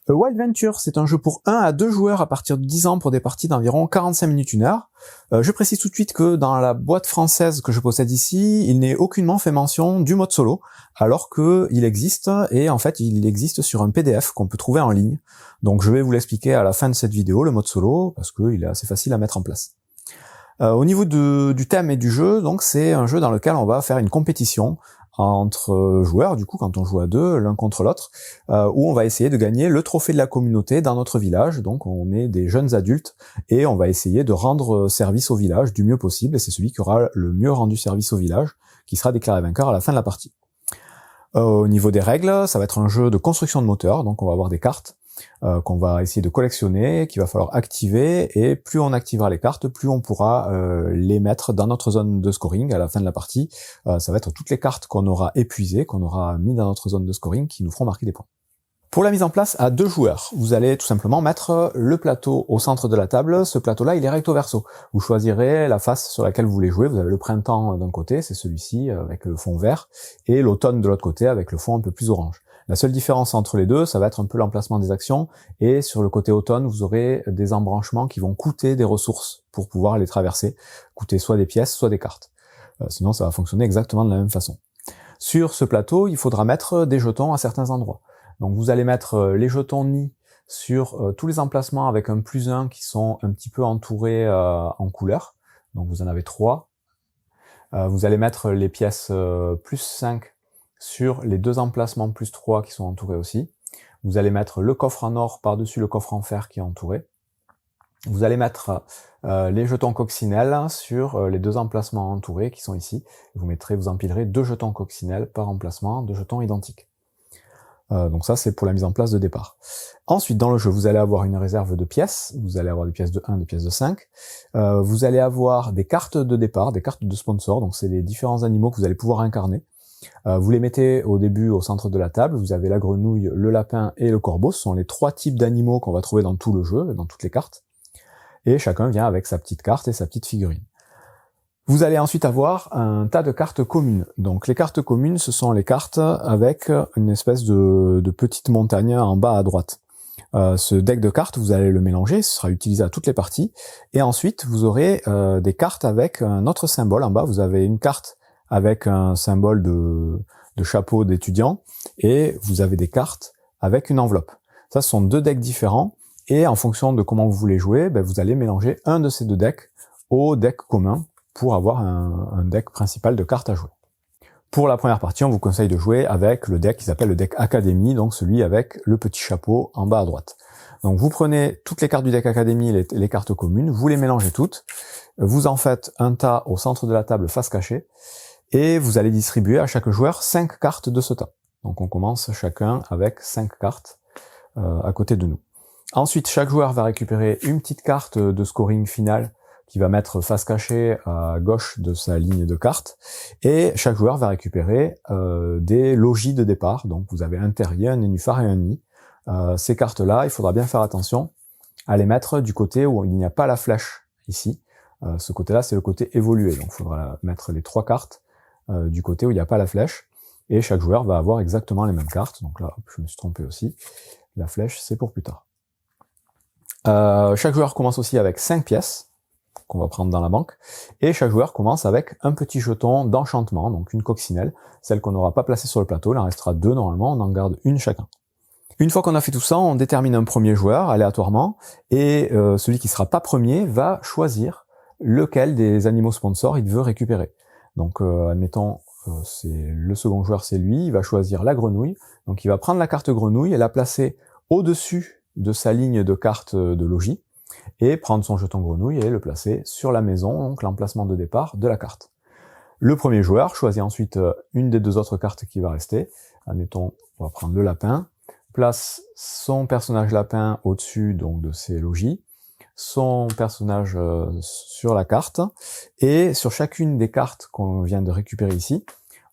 Wild Venture, c'est un jeu pour 1 à 2 joueurs à partir de 10 ans pour des parties d'environ 45 minutes, 1 heure. Je précise tout de suite que dans la boîte française que je possède ici, il n'est aucunement fait mention du mode solo, alors qu'il existe, et en fait il existe sur un PDF qu'on peut trouver en ligne. Donc je vais vous l'expliquer à la fin de cette vidéo, le mode solo, parce qu'il est assez facile à mettre en place. Au niveau du thème et du jeu, donc c'est un jeu dans lequel on va faire une compétition entre joueurs, du coup, quand on joue à deux, l'un contre l'autre, où on va essayer de gagner le trophée de la communauté dans notre village. Donc on est des jeunes adultes et on va essayer de rendre service au village du mieux possible, et c'est celui qui aura le mieux rendu service au village qui sera déclaré vainqueur à la fin de la partie. Au niveau des règles, ça va être un jeu de construction de moteur, donc on va avoir des cartes qu'on va essayer de collectionner, qu'il va falloir activer, et plus on activera les cartes, plus on pourra les mettre dans notre zone de scoring à la fin de la partie. Ça va être toutes les cartes qu'on aura épuisées, qu'on aura mis dans notre zone de scoring, qui nous feront marquer des points. Pour la mise en place à 2 joueurs, vous allez tout simplement mettre le plateau au centre de la table. Ce plateau-là, il est recto verso. Vous choisirez la face sur laquelle vous voulez jouer. Vous avez le printemps d'un côté, c'est celui-ci avec le fond vert, et l'automne de l'autre côté avec le fond un peu plus orange. La seule différence entre les deux, ça va être un peu l'emplacement des actions, et sur le côté automne, vous aurez des embranchements qui vont coûter des ressources pour pouvoir les traverser, coûter soit des pièces, soit des cartes. Sinon, ça va fonctionner exactement de la même façon. Sur ce plateau, il faudra mettre des jetons à certains endroits. Donc vous allez mettre les jetons nid sur tous les emplacements avec un +1 qui sont un petit peu entourés en couleur. Donc vous en avez 3. Vous allez mettre les pièces +5 sur les 2 emplacements +3 qui sont entourés aussi. Vous allez mettre le coffre en or par-dessus le coffre en fer qui est entouré. Vous allez mettre les jetons coccinelles sur les 2 emplacements entourés qui sont ici. Vous empilerez 2 jetons coccinelles par emplacement, 2 jetons identiques. Donc ça, c'est pour la mise en place de départ. Ensuite, dans le jeu, vous allez avoir une réserve de pièces. Vous allez avoir des pièces de 1, des pièces de 5. Vous allez avoir des cartes de départ, des cartes de sponsor. Donc c'est les différents animaux que vous allez pouvoir incarner. Vous les mettez au début au centre de la table. Vous avez la grenouille, le lapin et le corbeau. Ce sont les 3 types d'animaux qu'on va trouver dans tout le jeu, dans toutes les cartes. Et chacun vient avec sa petite carte et sa petite figurine. Vous allez ensuite avoir un tas de cartes communes. Donc les cartes communes, ce sont les cartes avec une espèce de petite montagne en bas à droite. Ce deck de cartes, vous allez le mélanger, ce sera utilisé à toutes les parties. Et ensuite, vous aurez des cartes avec un autre symbole. En bas, vous avez une carte avec un symbole de chapeau d'étudiant, et vous avez des cartes avec une enveloppe. Ça, ce sont 2 decks différents, et en fonction de comment vous voulez jouer, vous allez mélanger un de ces 2 decks au deck commun, pour avoir un deck principal de cartes à jouer. Pour la première partie, on vous conseille de jouer avec le deck qui s'appelle le deck Académie, donc celui avec le petit chapeau en bas à droite. Donc vous prenez toutes les cartes du deck Académie, les cartes communes, vous les mélangez toutes, vous en faites un tas au centre de la table face cachée, et vous allez distribuer à chaque joueur 5 cartes de ce tas. Donc on commence chacun avec 5 cartes à côté de nous. Ensuite, chaque joueur va récupérer une petite carte de scoring final qui va mettre face cachée à gauche de sa ligne de cartes, et chaque joueur va récupérer des logis de départ. Donc vous avez un terrier, un nénuphar et un nid. Ces cartes-là, il faudra bien faire attention à les mettre du côté où il n'y a pas la flèche, ici. Ce côté-là, c'est le côté évolué, donc il faudra mettre les 3 cartes du côté où il n'y a pas la flèche, et chaque joueur va avoir exactement les mêmes cartes. Donc là, hop, je me suis trompé aussi, la flèche, c'est pour plus tard. Chaque joueur commence aussi avec 5 pièces, qu'on va prendre dans la banque, et chaque joueur commence avec un petit jeton d'enchantement, donc une coccinelle, celle qu'on n'aura pas placée sur le plateau, il en restera 2 normalement, on en garde une chacun. Une fois qu'on a fait tout ça, on détermine un premier joueur aléatoirement, et celui qui sera pas premier va choisir lequel des animaux sponsors il veut récupérer. Donc admettons, le second joueur c'est lui, il va choisir la grenouille, donc il va prendre la carte grenouille et la placer au-dessus de sa ligne de cartes de logis, et prendre son jeton grenouille et le placer sur la maison, donc l'emplacement de départ de la carte. Le premier joueur choisit ensuite une des 2 autres cartes qui va rester. Admettons, on va prendre le lapin, place son personnage lapin au-dessus donc de ses logis, son personnage sur la carte, et sur chacune des cartes qu'on vient de récupérer ici,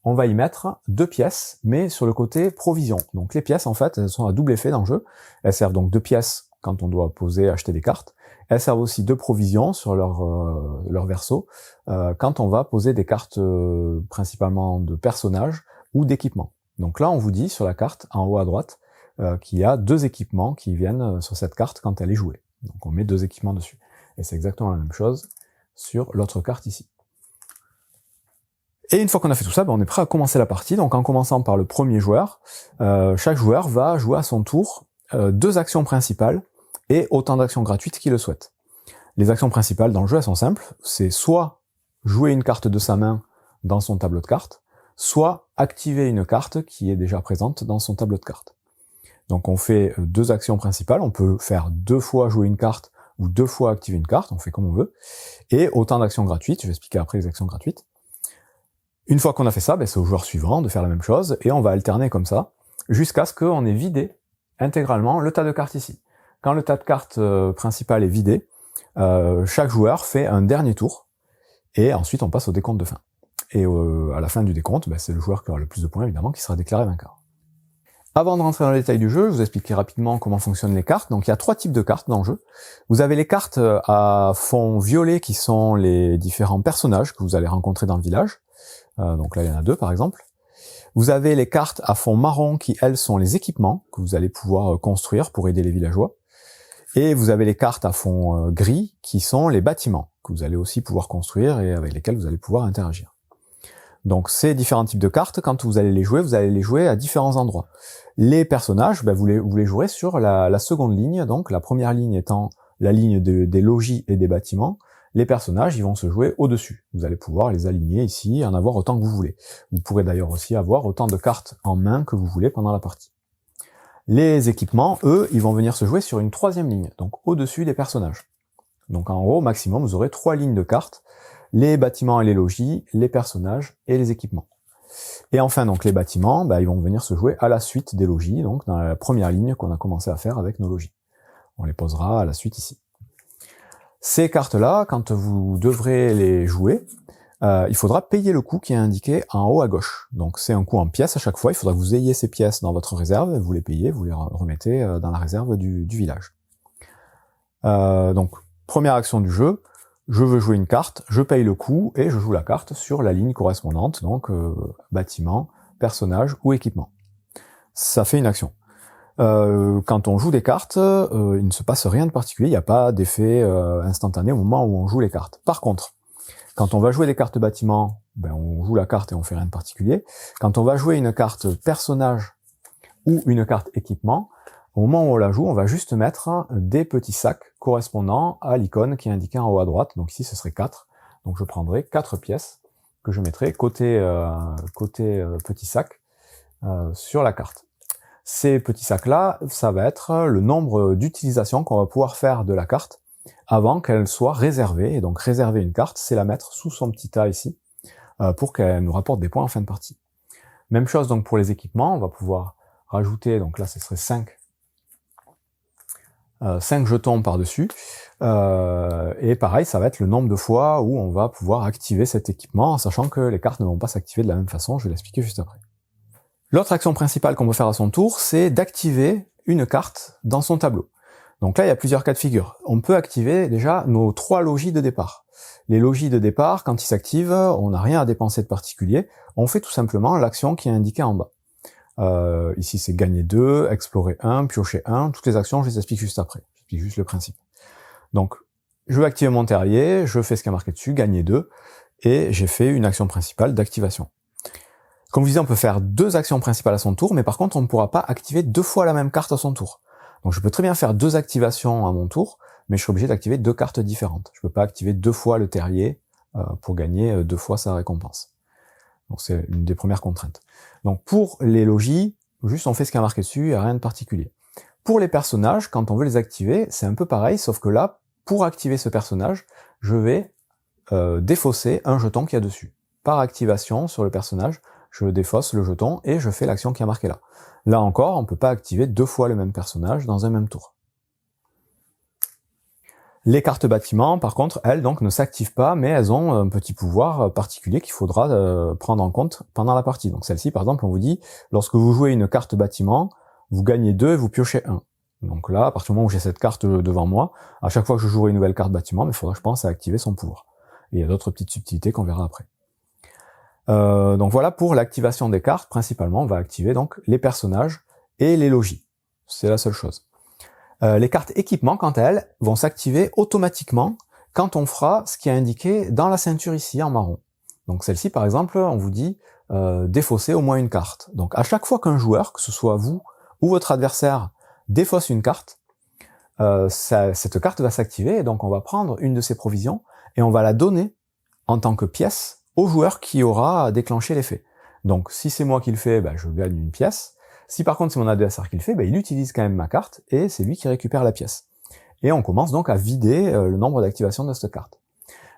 on va y mettre 2 pièces, mais sur le côté provision. Donc les pièces, en fait, elles sont à double effet dans le jeu. Elles servent donc de pièces quand on doit poser, acheter des cartes. Elles servent aussi de provision sur leur verso, quand on va poser des cartes principalement de personnages ou d'équipements. Donc là, on vous dit sur la carte, en haut à droite, qu'il y a 2 équipements qui viennent sur cette carte quand elle est jouée. Donc on met 2 équipements dessus. Et c'est exactement la même chose sur l'autre carte ici. Et une fois qu'on a fait tout ça, on est prêt à commencer la partie. Donc en commençant par le premier joueur, chaque joueur va jouer à son tour 2 actions principales et autant d'actions gratuites qu'il le souhaite. Les actions principales dans le jeu, elles sont simples. C'est soit jouer une carte de sa main dans son tableau de cartes, soit activer une carte qui est déjà présente dans son tableau de cartes. Donc on fait 2 actions principales, on peut faire 2 fois jouer une carte ou 2 fois activer une carte, on fait comme on veut, et autant d'actions gratuites, je vais expliquer après les actions gratuites. Une fois qu'on a fait ça, c'est au joueur suivant de faire la même chose, et on va alterner comme ça, jusqu'à ce qu'on ait vidé intégralement le tas de cartes ici. Quand le tas de cartes principal est vidé, chaque joueur fait un dernier tour, et ensuite on passe au décompte de fin. Et à la fin du décompte, c'est le joueur qui aura le plus de points, évidemment, qui sera déclaré vainqueur. Avant de rentrer dans les détails du jeu, je vous expliquerai rapidement comment fonctionnent les cartes. Donc il y a 3 types de cartes dans le jeu. Vous avez les cartes à fond violet qui sont les différents personnages que vous allez rencontrer dans le village. Donc là il y en a 2 par exemple. Vous avez les cartes à fond marron qui elles sont les équipements que vous allez pouvoir construire pour aider les villageois. Et vous avez les cartes à fond gris qui sont les bâtiments que vous allez aussi pouvoir construire et avec lesquels vous allez pouvoir interagir. Donc ces différents types de cartes, quand vous allez les jouer à différents endroits. Les personnages, vous les jouerez sur la seconde ligne, donc la première ligne étant la ligne des logis et des bâtiments. Les personnages, ils vont se jouer au-dessus. Vous allez pouvoir les aligner ici, en avoir autant que vous voulez. Vous pourrez d'ailleurs aussi avoir autant de cartes en main que vous voulez pendant la partie. Les équipements, eux, ils vont venir se jouer sur une 3e ligne, donc au-dessus des personnages. Donc en haut, au maximum, vous aurez 3 lignes de cartes. Les bâtiments et les logis, les personnages et les équipements. Et enfin, donc les bâtiments, ils vont venir se jouer à la suite des logis, donc dans la première ligne qu'on a commencé à faire avec nos logis. On les posera à la suite ici. Ces cartes-là, quand vous devrez les jouer, il faudra payer le coût qui est indiqué en haut à gauche. Donc c'est un coût en pièces à chaque fois, il faudra que vous ayez ces pièces dans votre réserve, vous les payez, vous les remettez dans la réserve du village. Donc, première action du jeu, je veux jouer une carte, je paye le coût et je joue la carte sur la ligne correspondante, donc bâtiment, personnage ou équipement. Ça fait une action. Quand on joue des cartes, il ne se passe rien de particulier, il n'y a pas d'effet instantané au moment où on joue les cartes. Par contre, quand on va jouer des cartes bâtiment, on joue la carte et on fait rien de particulier. Quand on va jouer une carte personnage ou une carte équipement, au moment où on la joue, on va juste mettre des petits sacs correspondant à l'icône qui est indiquée en haut à droite. Donc ici, ce serait 4. Donc je prendrai 4 pièces que je mettrai côté petit sac sur la carte. Ces petits sacs-là, ça va être le nombre d'utilisations qu'on va pouvoir faire de la carte avant qu'elle soit réservée. Et donc réserver une carte, c'est la mettre sous son petit tas ici pour qu'elle nous rapporte des points en fin de partie. Même chose donc pour les équipements, on va pouvoir rajouter, donc là ce serait 5 jetons par-dessus, et pareil, ça va être le nombre de fois où on va pouvoir activer cet équipement, en sachant que les cartes ne vont pas s'activer de la même façon, je vais l'expliquer juste après. L'autre action principale qu'on peut faire à son tour, c'est d'activer une carte dans son tableau. Donc là, il y a plusieurs cas de figure. On peut activer déjà nos 3 logis de départ. Les logis de départ, quand ils s'activent, on n'a rien à dépenser de particulier, on fait tout simplement l'action qui est indiquée en bas. Ici c'est gagner 2, explorer 1, piocher 1, toutes les actions je les explique juste après, j'explique juste le principe. Donc je vais activer mon terrier, je fais ce qui est marqué dessus, gagner 2, et j'ai fait une action principale d'activation. Comme je disais, on peut faire 2 actions principales à son tour, mais par contre on ne pourra pas activer 2 fois la même carte à son tour. Donc je peux très bien faire 2 activations à mon tour, mais je suis obligé d'activer 2 cartes différentes. Je peux pas activer 2 fois le terrier pour gagner 2 fois sa récompense. Donc c'est une des premières contraintes. Donc pour les logis, juste on fait ce qui est marqué dessus, il n'y a rien de particulier. Pour les personnages, quand on veut les activer, c'est un peu pareil, sauf que là, pour activer ce personnage, je vais défausser un jeton qu'il y a dessus. Par activation sur le personnage, je défausse le jeton et je fais l'action qui est marquée là. Là encore, on ne peut pas activer 2 fois le même personnage dans un même tour. Les cartes bâtiments, par contre, elles donc ne s'activent pas, mais elles ont un petit pouvoir particulier qu'il faudra prendre en compte pendant la partie. Donc celle-ci, par exemple, on vous dit, lorsque vous jouez une carte bâtiment, vous gagnez 2 et vous piochez 1. Donc là, à partir du moment où j'ai cette carte devant moi, à chaque fois que je jouerai une nouvelle carte bâtiment, il faudra que je pense à activer son pouvoir. Et il y a d'autres petites subtilités qu'on verra après. Donc voilà pour l'activation des cartes, principalement on va activer donc les personnages et les logis. C'est la seule chose. Les cartes équipement, quant à elles, vont s'activer automatiquement quand on fera ce qui est indiqué dans la ceinture ici en marron. Donc celle-ci, par exemple, on vous dit défausser au moins une carte. Donc à chaque fois qu'un joueur, que ce soit vous ou votre adversaire, défausse une carte, cette carte va s'activer et donc on va prendre une de ses provisions et on va la donner en tant que pièce au joueur qui aura déclenché l'effet. Donc si c'est moi qui le fais, je gagne une pièce. Si par contre c'est mon adversaire qui le fait, il utilise quand même ma carte et c'est lui qui récupère la pièce. Et on commence donc à vider le nombre d'activations de cette carte.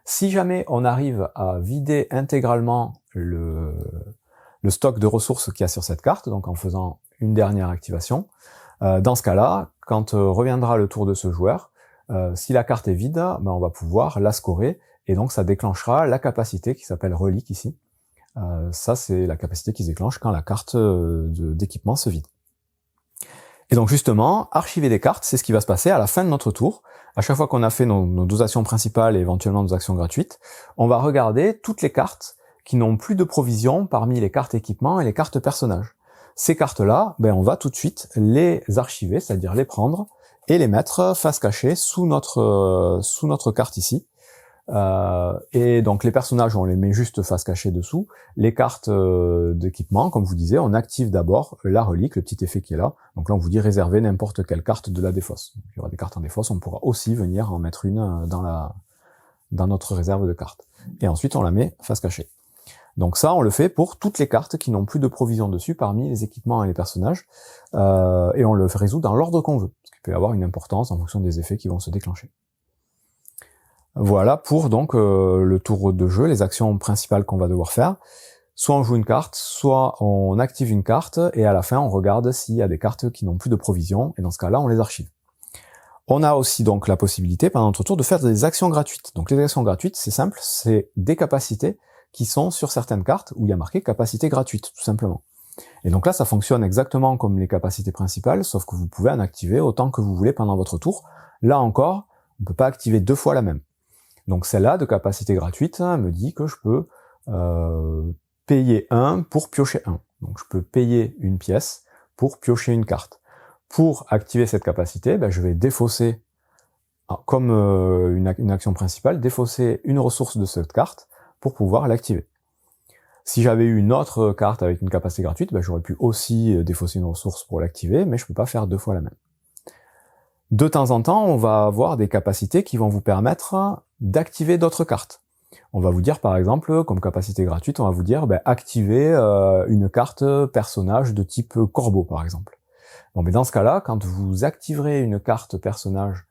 Si jamais on arrive à vider intégralement le stock de ressources qu'il y a sur cette carte, donc en faisant une dernière activation, dans ce cas-là, quand reviendra le tour de ce joueur, si la carte est vide, on va pouvoir la scorer et donc ça déclenchera la capacité qui s'appelle relique ici. Ça, c'est la capacité qui se déclenche quand la carte d'équipement se vide. Et donc justement, archiver des cartes, c'est ce qui va se passer à la fin de notre tour. À chaque fois qu'on a fait nos 12 actions principales et éventuellement nos actions gratuites, on va regarder toutes les cartes qui n'ont plus de provision parmi les cartes équipement et les cartes personnages. Ces cartes-là, on va tout de suite les archiver, c'est-à-dire les prendre et les mettre face cachée sous notre carte ici. Et donc les personnages, on les met juste face cachée dessous. Les cartes d'équipement, comme je vous disais, on active d'abord la relique, le petit effet qui est là. Donc là, on vous dit réserver n'importe quelle carte de la défausse. Donc, il y aura des cartes en défausse, on pourra aussi venir en mettre une dans notre réserve de cartes. Et ensuite, on la met face cachée. Donc ça, on le fait pour toutes les cartes qui n'ont plus de provision dessus parmi les équipements et les personnages. Et on le résout dans l'ordre qu'on veut, ce qui peut avoir une importance en fonction des effets qui vont se déclencher. Voilà pour donc le tour de jeu, les actions principales qu'on va devoir faire. Soit on joue une carte, soit on active une carte, et à la fin on regarde s'il y a des cartes qui n'ont plus de provision, et dans ce cas-là on les archive. On a aussi donc la possibilité pendant notre tour de faire des actions gratuites. Donc les actions gratuites, c'est simple, c'est des capacités qui sont sur certaines cartes où il y a marqué capacité gratuite, tout simplement. Et donc là ça fonctionne exactement comme les capacités principales, sauf que vous pouvez en activer autant que vous voulez pendant votre tour. Là encore, on ne peut pas activer deux fois la même. Donc celle-là de capacité gratuite me dit que je peux payer 1 pour piocher 1. Donc je peux payer une pièce pour piocher une carte. Pour activer cette capacité, je vais défausser, comme une action principale, défausser une ressource de cette carte pour pouvoir l'activer. Si j'avais eu une autre carte avec une capacité gratuite, j'aurais pu aussi défausser une ressource pour l'activer, mais je peux pas faire deux fois la même. De temps en temps, on va avoir des capacités qui vont vous permettre d'activer d'autres cartes. On va vous dire par exemple, comme capacité gratuite, on va vous dire activer une carte personnage de type corbeau par exemple. Bon, mais dans ce cas-là, quand vous activerez une carte personnage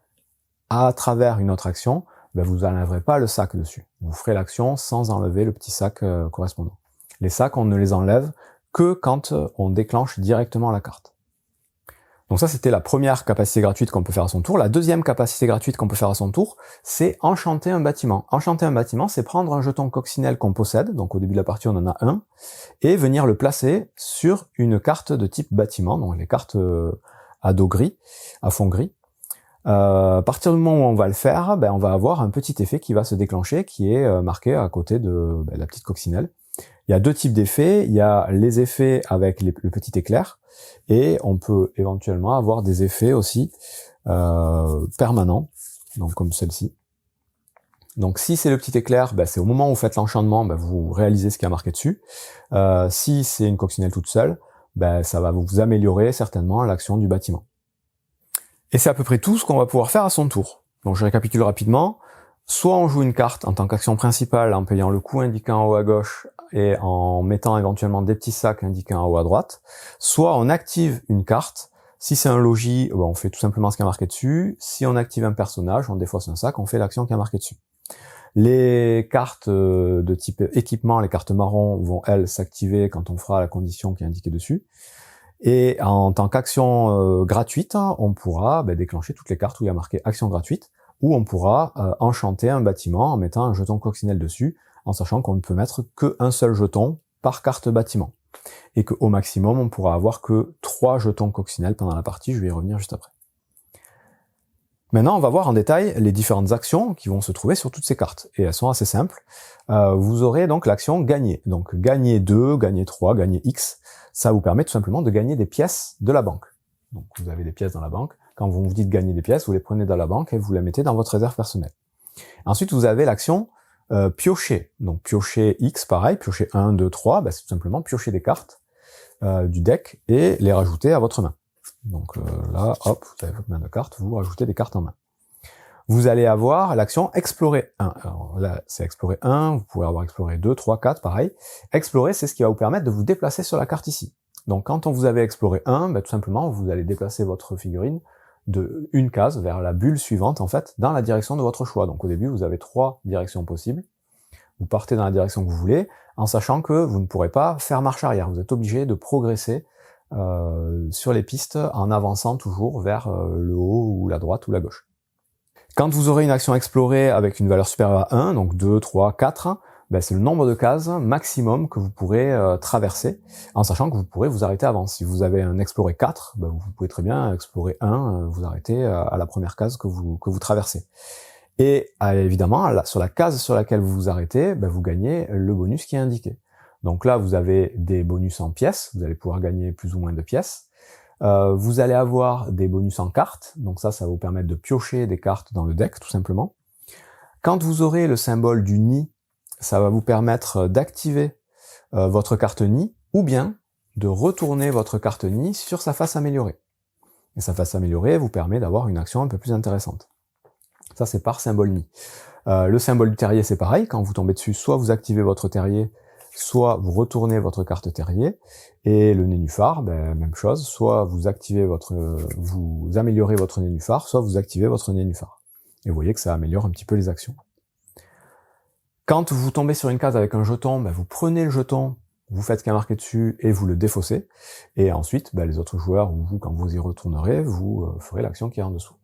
à travers une autre action, vous n'enlèverez pas le sac dessus. Vous ferez l'action sans enlever le petit sac correspondant. Les sacs, on ne les enlève que quand on déclenche directement la carte. Donc ça, c'était la première capacité gratuite qu'on peut faire à son tour. La deuxième capacité gratuite qu'on peut faire à son tour, c'est enchanter un bâtiment. Enchanter un bâtiment, c'est prendre un jeton coccinelle qu'on possède, donc au début de la partie on en a un, et venir le placer sur une carte de type bâtiment, donc les cartes à dos gris, à fond gris. À partir du moment où on va le faire, on va avoir un petit effet qui va se déclencher, qui est marqué à côté de la petite coccinelle. Il y a deux types d'effets, il y a les effets avec le petit éclair, et on peut éventuellement avoir des effets aussi permanents, donc comme celle-ci. Donc si c'est le petit éclair, c'est au moment où vous faites l'enchantement, vous réalisez ce qui est marqué dessus. Si c'est une coccinelle toute seule, ça va vous améliorer certainement l'action du bâtiment. Et c'est à peu près tout ce qu'on va pouvoir faire à son tour. Donc je récapitule rapidement. Soit on joue une carte en tant qu'action principale en payant le coût indiqué en haut à gauche et en mettant éventuellement des petits sacs indiqués en haut à droite. Soit on active une carte. Si c'est un logis, on fait tout simplement ce qui est marqué dessus. Si on active un personnage, on défausse un sac, on fait l'action qui est marquée dessus. Les cartes de type équipement, les cartes marron, vont elles s'activer quand on fera la condition qui est indiquée dessus. Et en tant qu'action gratuite, on pourra déclencher toutes les cartes où il y a marqué action gratuite, où on pourra enchanter un bâtiment en mettant un jeton coccinelle dessus, en sachant qu'on ne peut mettre qu'un seul jeton par carte bâtiment. Et qu'au maximum, on pourra avoir que 3 jetons coccinelle pendant la partie, je vais y revenir juste après. Maintenant, on va voir en détail les différentes actions qui vont se trouver sur toutes ces cartes. Et elles sont assez simples. Vous aurez donc l'action gagner. Donc gagner 2, gagner 3, gagner X. Ça vous permet tout simplement de gagner des pièces de la banque. Donc vous avez des pièces dans la banque. Quand vous vous dites gagner des pièces, vous les prenez dans la banque et vous les mettez dans votre réserve personnelle. Ensuite, vous avez l'action piocher. Donc piocher X, pareil, piocher 1, 2, 3, c'est tout simplement piocher des cartes du deck et les rajouter à votre main. Donc là, hop, vous avez votre main de cartes, vous rajoutez des cartes en main. Vous allez avoir l'action explorer 1. Alors là, c'est explorer 1, vous pouvez avoir exploré 2, 3, 4, pareil. Explorer, c'est ce qui va vous permettre de vous déplacer sur la carte ici. Donc quand on vous avez exploré 1, tout simplement, vous allez déplacer votre figurine de une case vers la bulle suivante, en fait, dans la direction de votre choix. Donc au début, vous avez 3 directions possibles. Vous partez dans la direction que vous voulez, en sachant que vous ne pourrez pas faire marche arrière. Vous êtes obligé de progresser sur les pistes en avançant toujours vers le haut ou la droite ou la gauche. Quand vous aurez une action explorée avec une valeur supérieure à 1, donc 2, 3, 4, c'est le nombre de cases maximum que vous pourrez traverser, en sachant que vous pourrez vous arrêter avant. Si vous avez un exploré 4, vous pouvez très bien explorer 1, vous arrêter à la première case que vous traversez. Et évidemment, sur la case sur laquelle vous vous arrêtez, vous gagnez le bonus qui est indiqué. Donc là, vous avez des bonus en pièces, vous allez pouvoir gagner plus ou moins de pièces. Vous allez avoir des bonus en cartes, donc ça va vous permettre de piocher des cartes dans le deck, tout simplement. Quand vous aurez le symbole du nid, ça va vous permettre d'activer votre carte nid, ou bien de retourner votre carte nid sur sa face améliorée. Et sa face améliorée vous permet d'avoir une action un peu plus intéressante. Ça, c'est par symbole nid. Le symbole du terrier, c'est pareil, quand vous tombez dessus, soit vous activez votre terrier, soit vous retournez votre carte terrier, et le nénuphar, même chose, soit vous améliorez votre nénuphar, soit vous activez votre nénuphar. Et vous voyez que ça améliore un petit peu les actions. Quand vous tombez sur une case avec un jeton, vous prenez le jeton, vous faites ce qui est marqué dessus et vous le défaussez, et ensuite, les autres joueurs, ou vous, quand vous y retournerez, vous ferez l'action qui est en dessous.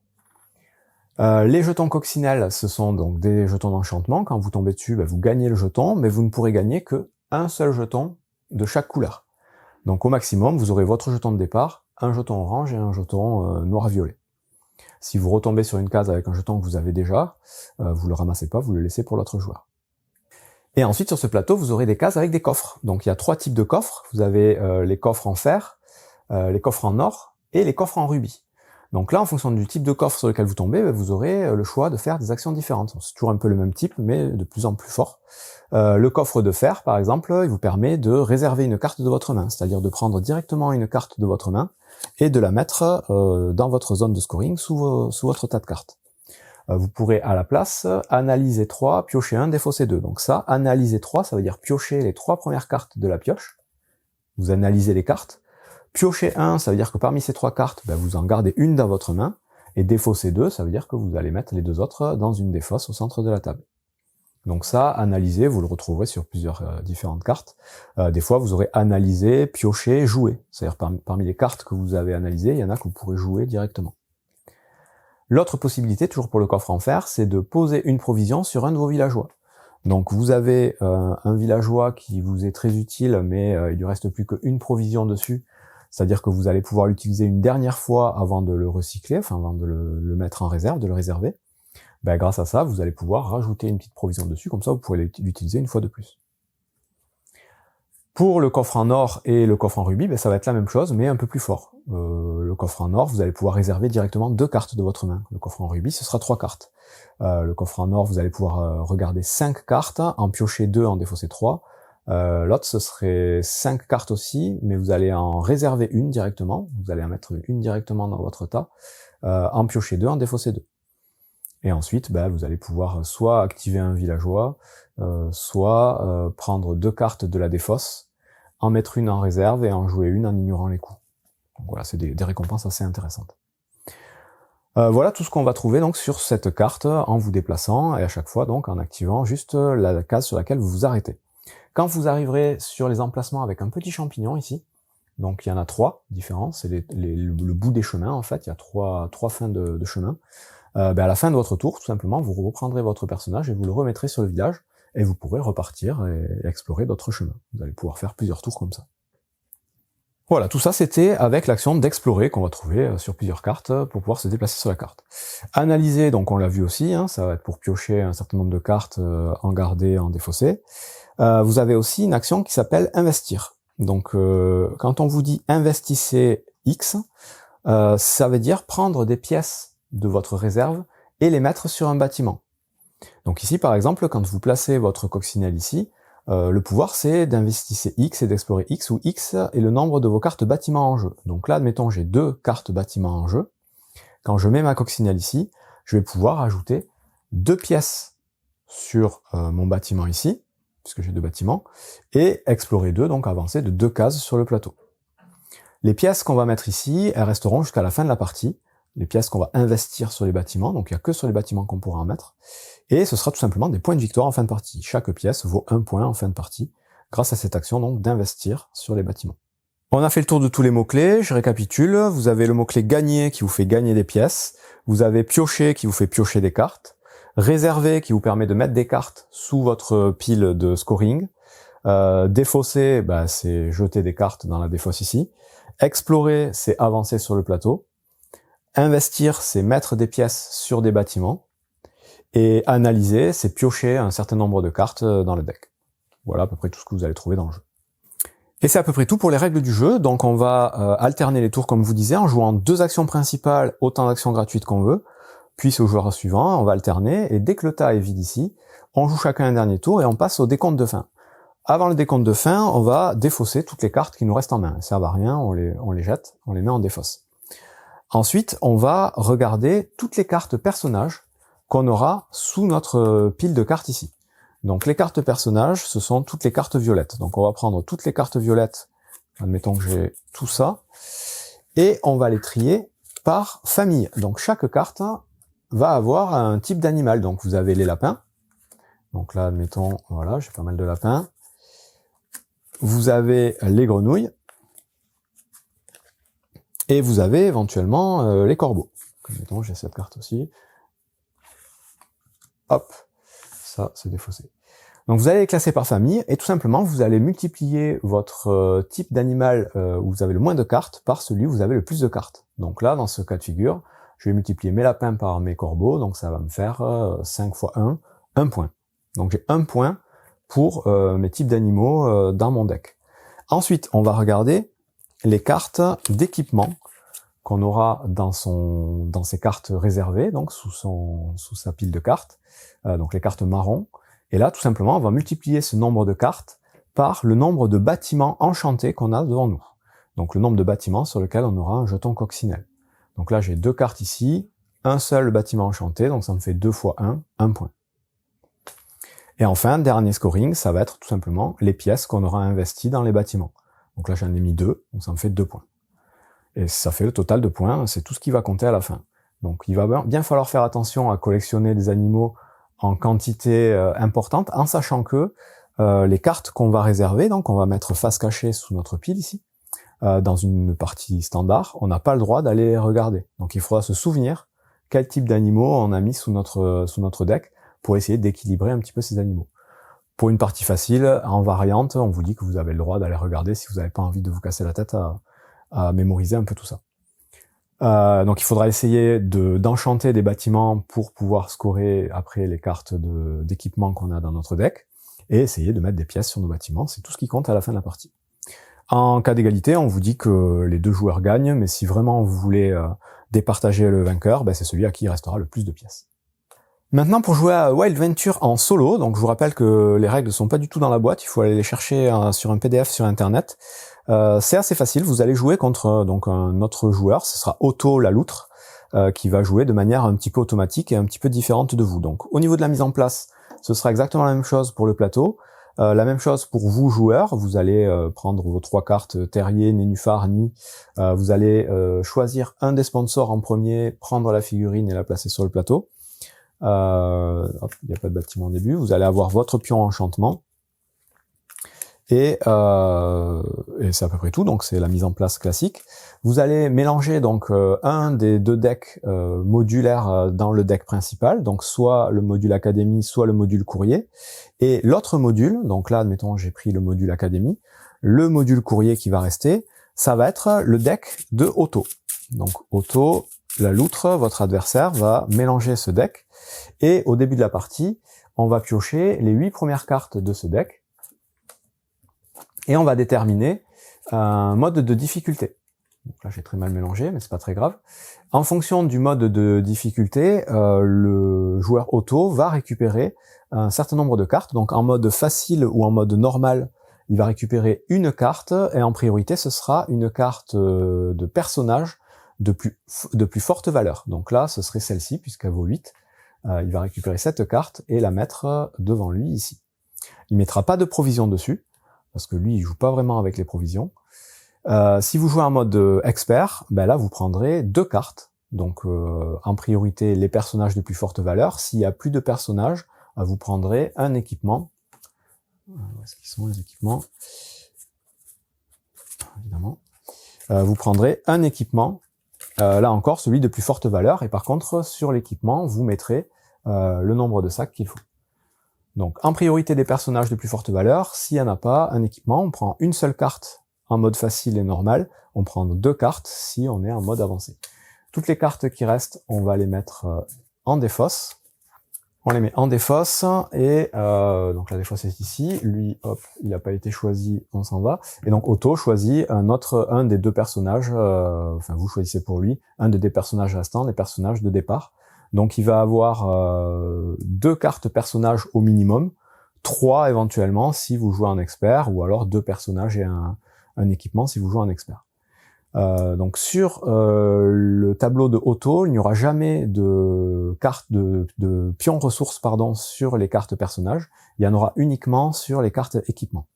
Les jetons coccinelles, ce sont donc des jetons d'enchantement. Quand vous tombez dessus, vous gagnez le jeton, mais vous ne pourrez gagner que un seul jeton de chaque couleur. Donc au maximum, vous aurez votre jeton de départ, un jeton orange et un jeton noir-violet. Si vous retombez sur une case avec un jeton que vous avez déjà, vous le ramassez pas, vous le laissez pour l'autre joueur. Et ensuite, sur ce plateau, vous aurez des cases avec des coffres. Donc il y a 3 types de coffres. Vous avez les coffres en fer, les coffres en or et les coffres en rubis. Donc là, en fonction du type de coffre sur lequel vous tombez, vous aurez le choix de faire des actions différentes. C'est toujours un peu le même type, mais de plus en plus fort. Le coffre de fer, par exemple, il vous permet de réserver une carte de votre main, c'est-à-dire de prendre directement une carte de votre main et de la mettre dans votre zone de scoring sous votre tas de cartes. Vous pourrez à la place analyser 3, piocher 1, défausser 2. Donc ça, analyser 3, ça veut dire piocher les 3 premières cartes de la pioche. Vous analysez les cartes. Piocher 1, ça veut dire que parmi ces 3 cartes, vous en gardez une dans votre main, et défausser 2, ça veut dire que vous allez mettre les 2 autres dans une des fosses au centre de la table. Donc ça, analyser, vous le retrouverez sur plusieurs différentes cartes. Des fois, vous aurez analysé, pioché, joué. C'est-à-dire parmi les cartes que vous avez analysées, il y en a que vous pourrez jouer directement. L'autre possibilité, toujours pour le coffre en fer, c'est de poser une provision sur un de vos villageois. Donc vous avez un villageois qui vous est très utile, mais il lui reste plus qu'une provision dessus. C'est-à-dire que vous allez pouvoir l'utiliser une dernière fois avant de le recycler, avant de le mettre en réserve, de le réserver. Grâce à ça, vous allez pouvoir rajouter une petite provision dessus, comme ça vous pourrez l'utiliser une fois de plus. Pour le coffre en or et le coffre en rubis, ça va être la même chose, mais un peu plus fort. Le coffre en or, vous allez pouvoir réserver directement 2 cartes de votre main. Le coffre en rubis, ce sera 3 cartes. Le coffre en or, vous allez pouvoir regarder 5 cartes, en piocher 2, en défausser 3. L'autre, ce serait 5 cartes aussi, mais vous allez en réserver une directement. Vous allez en mettre une directement dans votre tas, en piocher 2, en défausser 2. Et ensuite, vous allez pouvoir soit activer un villageois, soit prendre 2 cartes de la défausse, en mettre une en réserve et en jouer une en ignorant les coups. Donc voilà, c'est des récompenses assez intéressantes. Voilà tout ce qu'on va trouver donc sur cette carte en vous déplaçant et à chaque fois donc en activant juste la case sur laquelle vous vous arrêtez. Quand vous arriverez sur les emplacements avec un petit champignon ici, donc il y en a 3 différents, c'est le bout des chemins en fait, il y a 3 fins de chemin. À la fin de votre tour, tout simplement, vous reprendrez votre personnage et vous le remettrez sur le village, et vous pourrez repartir et explorer d'autres chemins. Vous allez pouvoir faire plusieurs tours comme ça. Voilà, tout ça c'était avec l'action d'explorer qu'on va trouver sur plusieurs cartes pour pouvoir se déplacer sur la carte. Analyser, donc on l'a vu aussi, ça va être pour piocher un certain nombre de cartes, en garder, en défausser. Vous avez aussi une action qui s'appelle investir. Donc quand on vous dit investissez X, ça veut dire prendre des pièces de votre réserve et les mettre sur un bâtiment. Donc ici, par exemple, quand vous placez votre coccinelle ici, le pouvoir c'est d'investir X et d'explorer X, où X est le nombre de vos cartes bâtiments en jeu. Donc là, admettons, j'ai 2 cartes bâtiments en jeu. Quand je mets ma coccinelle ici, je vais pouvoir ajouter 2 pièces sur mon bâtiment ici, puisque j'ai 2 bâtiments, et explorer 2, donc avancer de 2 cases sur le plateau. Les pièces qu'on va mettre ici, elles resteront jusqu'à la fin de la partie, les pièces qu'on va investir sur les bâtiments, donc il n'y a que sur les bâtiments qu'on pourra en mettre, et ce sera tout simplement des points de victoire en fin de partie. Chaque pièce vaut 1 point en fin de partie, grâce à cette action donc d'investir sur les bâtiments. On a fait le tour de tous les mots-clés, je récapitule. Vous avez le mot-clé gagner qui vous fait gagner des pièces, vous avez piocher qui vous fait piocher des cartes, réserver qui vous permet de mettre des cartes sous votre pile de scoring, défausser, c'est jeter des cartes dans la défausse ici, explorer c'est avancer sur le plateau, investir c'est mettre des pièces sur des bâtiments, et analyser c'est piocher un certain nombre de cartes dans le deck. Voilà à peu près tout ce que vous allez trouver dans le jeu. Et c'est à peu près tout pour les règles du jeu, donc on va alterner les tours comme je vous disais, en jouant 2 actions principales, autant d'actions gratuites qu'on veut, puis au joueur suivant, on va alterner, et dès que le tas est vide ici, on joue chacun un dernier tour et on passe au décompte de fin. Avant le décompte de fin, on va défausser toutes les cartes qui nous restent en main. Elles servent à rien, on les jette, on les met en défausse. Ensuite, on va regarder toutes les cartes personnages qu'on aura sous notre pile de cartes ici. Donc les cartes personnages, ce sont toutes les cartes violettes. Donc on va prendre toutes les cartes violettes, admettons que j'ai tout ça, et on va les trier par famille. Donc chaque carte va avoir un type d'animal. Donc vous avez les lapins. Donc là, admettons, voilà, j'ai pas mal de lapins. Vous avez les grenouilles. Et vous avez éventuellement les corbeaux. Admettons, j'ai cette carte aussi. Hop, ça c'est défaussé. Donc vous allez les classer par famille, et tout simplement vous allez multiplier votre type d'animal où vous avez le moins de cartes par celui où vous avez le plus de cartes. Donc là, dans ce cas de figure, je vais multiplier mes lapins par mes corbeaux, donc ça va me faire 5 fois 1, 1 point. Donc j'ai 1 point pour mes types d'animaux dans mon deck. Ensuite, on va regarder les cartes d'équipement qu'on aura dans ses cartes réservées, donc sous sa pile de cartes, donc les cartes marron. Et là, tout simplement, on va multiplier ce nombre de cartes par le nombre de bâtiments enchantés qu'on a devant nous. Donc le nombre de bâtiments sur lequel on aura un jeton coccinelle. Donc là, j'ai 2 cartes ici, un seul bâtiment enchanté, donc ça me fait 2 fois 1, 1 point. Et enfin, dernier scoring, ça va être tout simplement les pièces qu'on aura investies dans les bâtiments. Donc là, j'en ai mis 2, donc ça me fait 2 points. Et ça fait le total de points, c'est tout ce qui va compter à la fin. Donc il va bien falloir faire attention à collectionner des animaux en quantité importante, en sachant que les cartes qu'on va réserver, donc on va mettre face cachée sous notre pile ici, dans une partie standard, on n'a pas le droit d'aller les regarder. Donc il faudra se souvenir quel type d'animaux on a mis sous notre deck pour essayer d'équilibrer un petit peu ces animaux. Pour une partie facile, en variante, on vous dit que vous avez le droit d'aller regarder si vous n'avez pas envie de vous casser la tête à mémoriser un peu tout ça. Donc il faudra essayer d'enchanter des bâtiments pour pouvoir scorer après les cartes d'équipement qu'on a dans notre deck, et essayer de mettre des pièces sur nos bâtiments, c'est tout ce qui compte à la fin de la partie. En cas d'égalité, on vous dit que les 2 joueurs gagnent, mais si vraiment vous voulez départager le vainqueur, c'est celui à qui il restera le plus de pièces. Maintenant, pour jouer à Wild Venture en solo, donc je vous rappelle que les règles ne sont pas du tout dans la boîte, il faut aller les chercher sur un PDF sur internet. C'est assez facile, vous allez jouer contre donc un autre joueur, ce sera Otto la loutre, qui va jouer de manière un petit peu automatique et un petit peu différente de vous. Donc au niveau de la mise en place, ce sera exactement la même chose pour le plateau, la même chose pour vous joueurs, vous allez prendre vos 3 cartes terrier, nénuphar, nid, vous allez choisir un des sponsors en premier, prendre la figurine et la placer sur le plateau. Il n'y a pas de bâtiment au début, vous allez avoir votre pion enchantement, et c'est à peu près tout, donc c'est la mise en place classique. Vous allez mélanger donc un des 2 decks modulaires dans le deck principal, donc soit le module Académie, soit le module Courrier, et l'autre module, donc là admettons j'ai pris le module Académie, le module Courrier qui va rester, ça va être le deck de Otto. Donc Otto, la loutre, votre adversaire, va mélanger ce deck, et au début de la partie, on va piocher les 8 premières cartes de ce deck, et on va déterminer un mode de difficulté. Donc là j'ai très mal mélangé, mais c'est pas très grave. En fonction du mode de difficulté, le joueur auto va récupérer un certain nombre de cartes. Donc en mode facile ou en mode normal, il va récupérer une carte, et en priorité ce sera une carte de personnage de plus forte valeur. Donc là ce serait celle-ci, puisqu'elle vaut 8. Il va récupérer cette carte et la mettre devant lui ici. Il mettra pas de provision dessus, parce que lui il joue pas vraiment avec les provisions. Si vous jouez en mode expert, ben là vous prendrez 2 cartes. Donc en priorité les personnages de plus forte valeur. S'il y a plus de personnages, vous prendrez un équipement. Où est-ce qu'ils sont les équipements? Évidemment. Vous prendrez un équipement, là encore celui de plus forte valeur, et par contre sur l'équipement vous mettrez le nombre de sacs qu'il faut. Donc en priorité des personnages de plus forte valeur. S'il n'y en a pas, un équipement, on prend une seule carte en mode facile et normal, on prend 2 cartes si on est en mode avancé. Toutes les cartes qui restent, on va les mettre en défausse. On les met en défausse, et donc la défausse est ici. Lui, hop, il n'a pas été choisi, on s'en va. Et donc Otto choisit un des 2 personnages, enfin vous choisissez pour lui, un des personnages restants, des personnages de départ. Donc il va avoir 2 cartes personnages au minimum, 3 éventuellement si vous jouez en expert, ou alors 2 personnages et un équipement si vous jouez en expert. Donc sur le tableau de Otto, il n'y aura jamais de cartes de pions ressources sur les cartes personnages. Il y en aura uniquement sur les cartes équipement.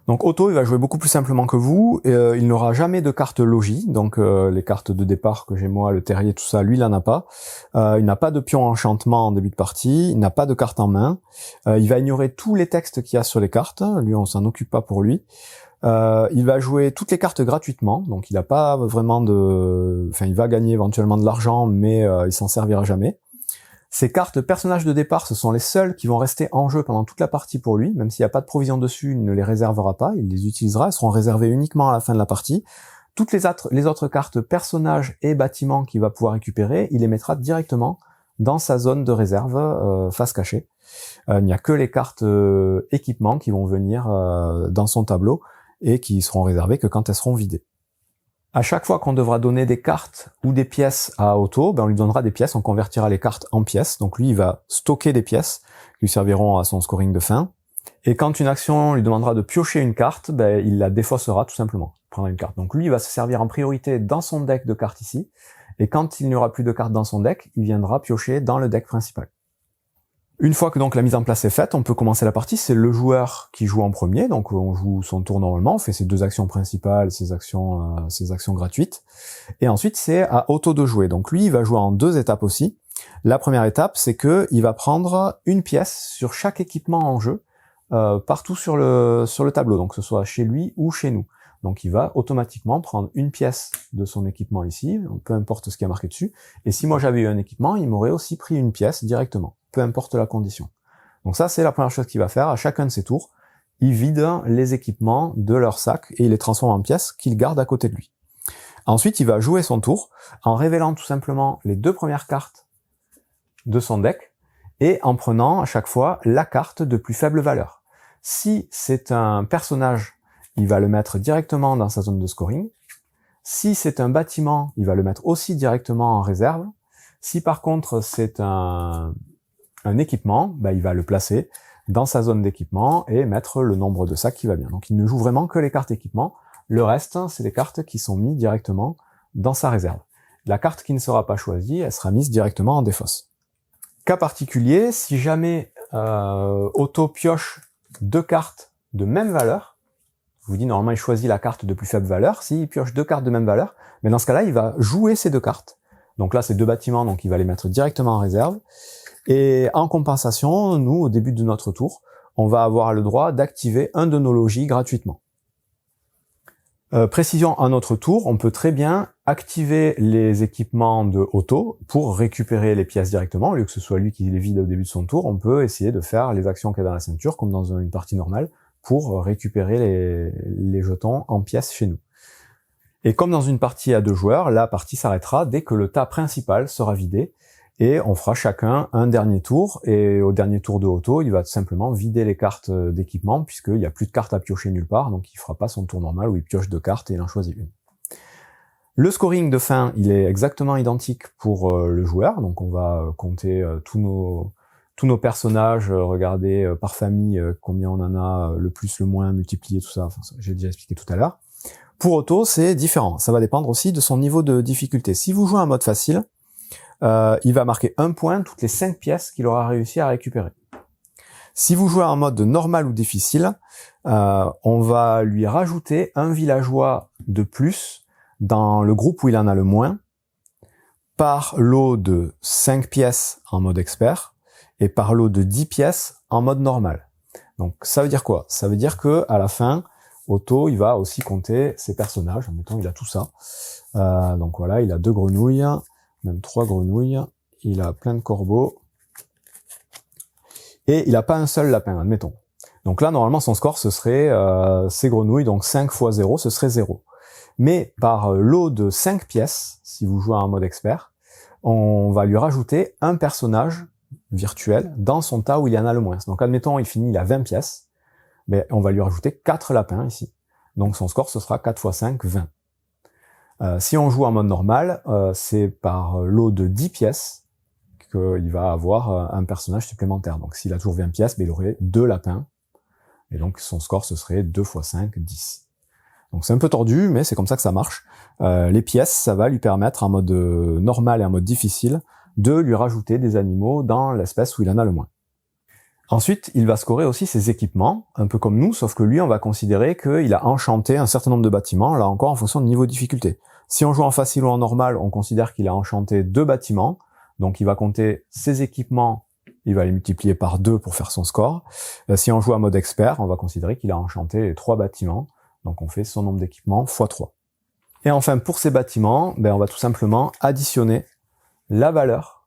Donc Otto, il va jouer beaucoup plus simplement que vous. Il n'aura jamais de carte logis, donc les cartes de départ que j'ai moi, le terrier, tout ça, lui il en a pas. Il n'a pas de pion enchantement en début de partie, il n'a pas de carte en main. Il va ignorer tous les textes qu'il y a sur les cartes, lui on s'en occupe pas pour lui. Il va jouer toutes les cartes gratuitement, donc il n'a pas vraiment il va gagner éventuellement de l'argent, mais il s'en servira jamais. Ces cartes personnages de départ, ce sont les seules qui vont rester en jeu pendant toute la partie pour lui, même s'il n'y a pas de provision dessus, il ne les réservera pas, il les utilisera, elles seront réservées uniquement à la fin de la partie. Toutes les autres cartes personnages et bâtiments qu'il va pouvoir récupérer, il les mettra directement dans sa zone de réserve face cachée. Il n'y a que les cartes équipements qui vont venir dans son tableau et qui seront réservées que quand elles seront vidées. À chaque fois qu'on devra donner des cartes ou des pièces à Otto, on lui donnera des pièces, on convertira les cartes en pièces. Donc lui, il va stocker des pièces qui lui serviront à son scoring de fin. Et quand une action lui demandera de piocher une carte, il la défaussera tout simplement. Il prendra une carte. Donc lui, il va se servir en priorité dans son deck de cartes ici. Et quand il n'y aura plus de cartes dans son deck, il viendra piocher dans le deck principal. Une fois que donc la mise en place est faite, on peut commencer la partie. C'est le joueur qui joue en premier, donc on joue son tour normalement, on fait ses 2 actions principales, ses actions gratuites, et ensuite c'est à Otto de jouer. Donc lui, il va jouer en 2 étapes aussi. La première étape, c'est que il va prendre une pièce sur chaque équipement en jeu, partout sur le tableau, donc que ce soit chez lui ou chez nous. Donc il va automatiquement prendre une pièce de son équipement ici, peu importe ce qui est marqué dessus, et si moi j'avais eu un équipement, il m'aurait aussi pris une pièce directement, peu importe la condition. Donc ça, c'est la première chose qu'il va faire à chacun de ses tours. Il vide les équipements de leur sac et il les transforme en pièces qu'il garde à côté de lui. Ensuite, il va jouer son tour en révélant tout simplement les 2 premières cartes de son deck et en prenant à chaque fois la carte de plus faible valeur. Si c'est un personnage, il va le mettre directement dans sa zone de scoring. Si c'est un bâtiment, il va le mettre aussi directement en réserve. Si par contre c'est un équipement, il va le placer dans sa zone d'équipement et mettre le nombre de sacs qui va bien. Donc il ne joue vraiment que les cartes équipement. Le reste, c'est les cartes qui sont mises directement dans sa réserve. La carte qui ne sera pas choisie, elle sera mise directement en défausse. Cas particulier, si jamais Otto pioche 2 cartes de même valeur, je vous dis normalement il choisit la carte de plus faible valeur, s'il pioche 2 cartes de même valeur, mais dans ce cas-là, il va jouer ces 2 cartes. Donc là, c'est 2 bâtiments, donc il va les mettre directement en réserve. Et en compensation, nous, au début de notre tour, on va avoir le droit d'activer un de nos logis gratuitement. Précision à notre tour, on peut très bien activer les équipements de Otto pour récupérer les pièces directement, au lieu que ce soit lui qui les vide au début de son tour. On peut essayer de faire les actions qu'il y a dans la ceinture, comme dans une partie normale, pour récupérer les jetons en pièces chez nous. Et comme dans une partie à 2 joueurs, la partie s'arrêtera dès que le tas principal sera vidé, et on fera chacun un dernier tour, et au dernier tour de Otto, il va tout simplement vider les cartes d'équipement, puisqu'il n'y a plus de cartes à piocher nulle part, donc il fera pas son tour normal où il pioche 2 cartes et il en choisit une. Le scoring de fin, il est exactement identique pour le joueur, donc on va compter tous nos personnages, regarder par famille combien on en a, le plus, le moins, multiplier tout ça, enfin, j'ai déjà expliqué tout à l'heure. Pour Otto, c'est différent, ça va dépendre aussi de son niveau de difficulté. Si vous jouez en mode facile, il va marquer 1 point toutes les 5 pièces qu'il aura réussi à récupérer. Si vous jouez en mode normal ou difficile, on va lui rajouter un villageois de plus dans le groupe où il en a le moins, par lot de 5 pièces en mode expert, et par lot de 10 pièces en mode normal. Donc ça veut dire quoi? Ça veut dire que à la fin, Otto, il va aussi compter ses personnages. Admettons, il a tout ça. Donc voilà, il a 2 grenouilles, même 3 grenouilles, il a plein de corbeaux, et il n'a pas un seul lapin, admettons. Donc là, normalement, son score, ce serait ces grenouilles, donc 5 fois 0, ce serait 0. Mais par lot de 5 pièces, si vous jouez en mode expert, on va lui rajouter un personnage virtuel dans son tas où il y en a le moins. Donc admettons, il a 20 pièces, mais on va lui rajouter 4 lapins ici. Donc son score, ce sera 4 fois 5, 20. Si on joue en mode normal, c'est par lot de 10 pièces qu'il va avoir un personnage supplémentaire. Donc s'il a toujours 20 pièces, il aurait 2 lapins. Et donc son score, ce serait 2 fois 5, 10. Donc c'est un peu tordu, mais c'est comme ça que ça marche. Les pièces, ça va lui permettre en mode normal et en mode difficile de lui rajouter des animaux dans l'espèce où il en a le moins. Ensuite, il va scorer aussi ses équipements, un peu comme nous, sauf que lui, on va considérer qu'il a enchanté un certain nombre de bâtiments, là encore en fonction de niveau de difficulté. Si on joue en facile ou en normal, on considère qu'il a enchanté 2 bâtiments, donc il va compter ses équipements, il va les multiplier par 2 pour faire son score. Si on joue en mode expert, on va considérer qu'il a enchanté 3 bâtiments, donc on fait son nombre d'équipements x 3. Et enfin, pour ces bâtiments, on va tout simplement additionner la valeur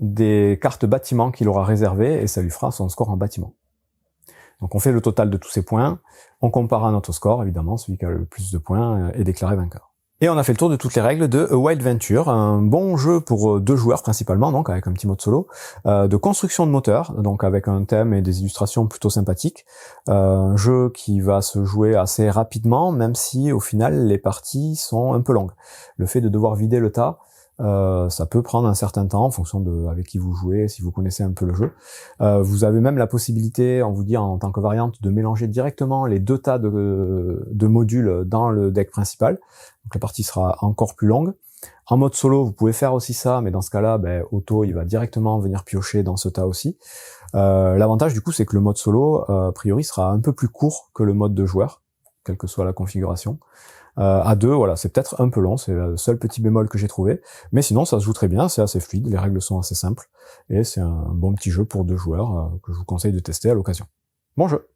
des cartes bâtiments qu'il aura réservées, et ça lui fera son score en bâtiment. Donc on fait le total de tous ces points, on compare à notre score, évidemment, celui qui a le plus de points est déclaré vainqueur. Et on a fait le tour de toutes les règles de A Wild Venture, un bon jeu pour 2 joueurs principalement, donc avec un petit mode solo, de construction de moteur, donc avec un thème et des illustrations plutôt sympathiques, un jeu qui va se jouer assez rapidement, même si au final les parties sont un peu longues. Le fait de devoir vider le tas, ça peut prendre un certain temps en fonction de avec qui vous jouez, si vous connaissez un peu le jeu. Vous avez même la possibilité, on vous dit en tant que variante, de mélanger directement les 2 tas de modules dans le deck principal. Donc la partie sera encore plus longue. En mode solo, vous pouvez faire aussi ça, mais dans ce cas-là, Otto, il va directement venir piocher dans ce tas aussi. L'avantage du coup, c'est que le mode solo, a priori, sera un peu plus court que le mode de joueur, quelle que soit la configuration. À 2, voilà, c'est peut-être un peu long, c'est le seul petit bémol que j'ai trouvé, mais sinon ça se joue très bien, c'est assez fluide, les règles sont assez simples, et c'est un bon petit jeu pour 2 joueurs que je vous conseille de tester à l'occasion. Bon jeu!